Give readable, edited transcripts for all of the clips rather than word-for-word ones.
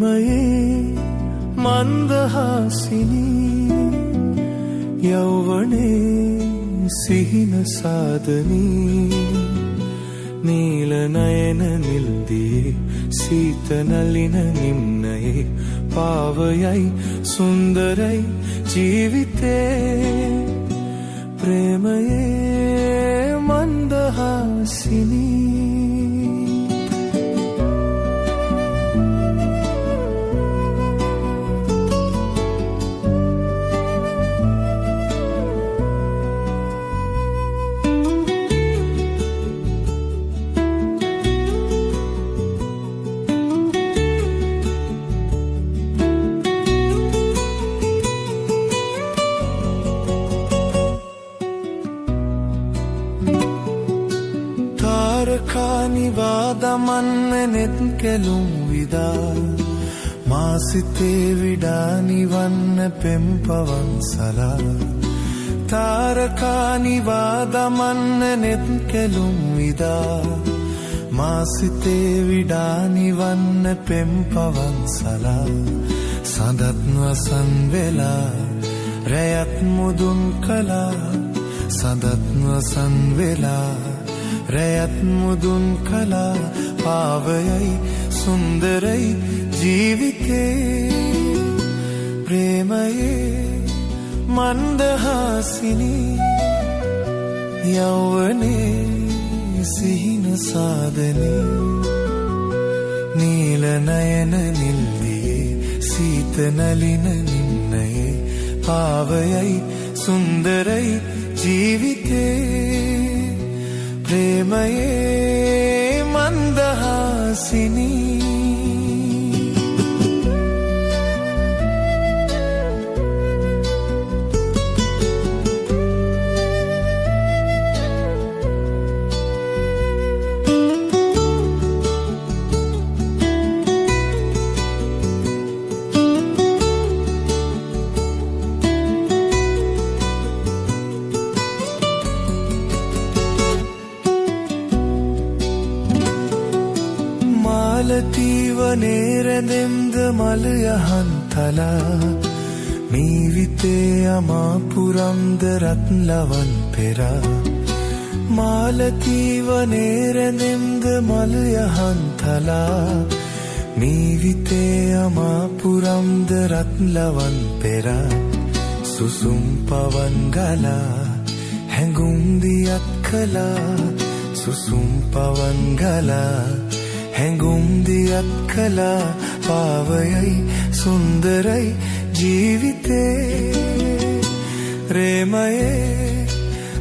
ප්‍රේමයේ මන්දහාසිනී යෞවනේ සිහින සාදනී නීල නයන නිල්දියේ සීත නලින නිම්නයේ පාවයයි සුන්දරයි ජීවිතේ ප්‍රේමයේ මන්දහාසිනී තාරකානිවාදමන්න නෙත් කෙලුම් විදා මාසිතේ විඩානිවන්න පෙම් පවන්සලා තාරකානිවාදමන්න නෙත් කෙලුම් විදා මාසිතේ විඩානිවන්න පෙම් පවන්සලා සඳත් වසන් වෙලා රැයත් මුදුන් කලා සඳත් වසන් වෙලා රැයත් මුදුන් කලා පාවයයි සුන්දරයි ජීවිතේ ප්‍රේමයේ මන්දහාසිනී යෞවනේ සිහින සාදනී නීල නයන නිල්දියේ සීත නලින නිම්නයේ පාවයයි සුන්දරයි ජීවිතේ ප්‍රේමයේ මන්දහාසිනී මාලතීවනේරදෙම්ද මලයහන්තලා මීවිතේ අමාපුරම්ද රත්ලවන් පෙරා මාලතීවනේරදෙම්ද මලයහන්තලා මීවිතේ අමාපුරම්ද රත්ලවන් පෙරා සුසුම් පවන් ගලා හැඟුම් දියත් කලා සුසුම් පවන් ගලා හැඟුම් දියත් කලා පාවයයි සුන්දරයි ජීවිතේ ප්‍රේමයේ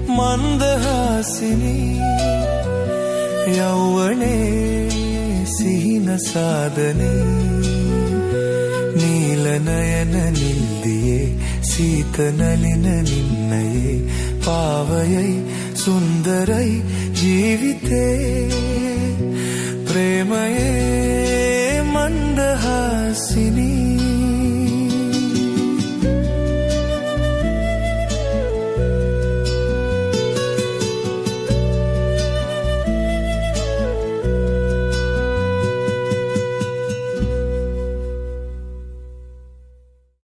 මන්දහාසිනී යෞවනේ සිහින සාදනී නීල නයන නිල්දියේ සීත නලින නිම්නයේ පාවයයි සුන්දරයි ජීවිතේ ප්‍රේමයේ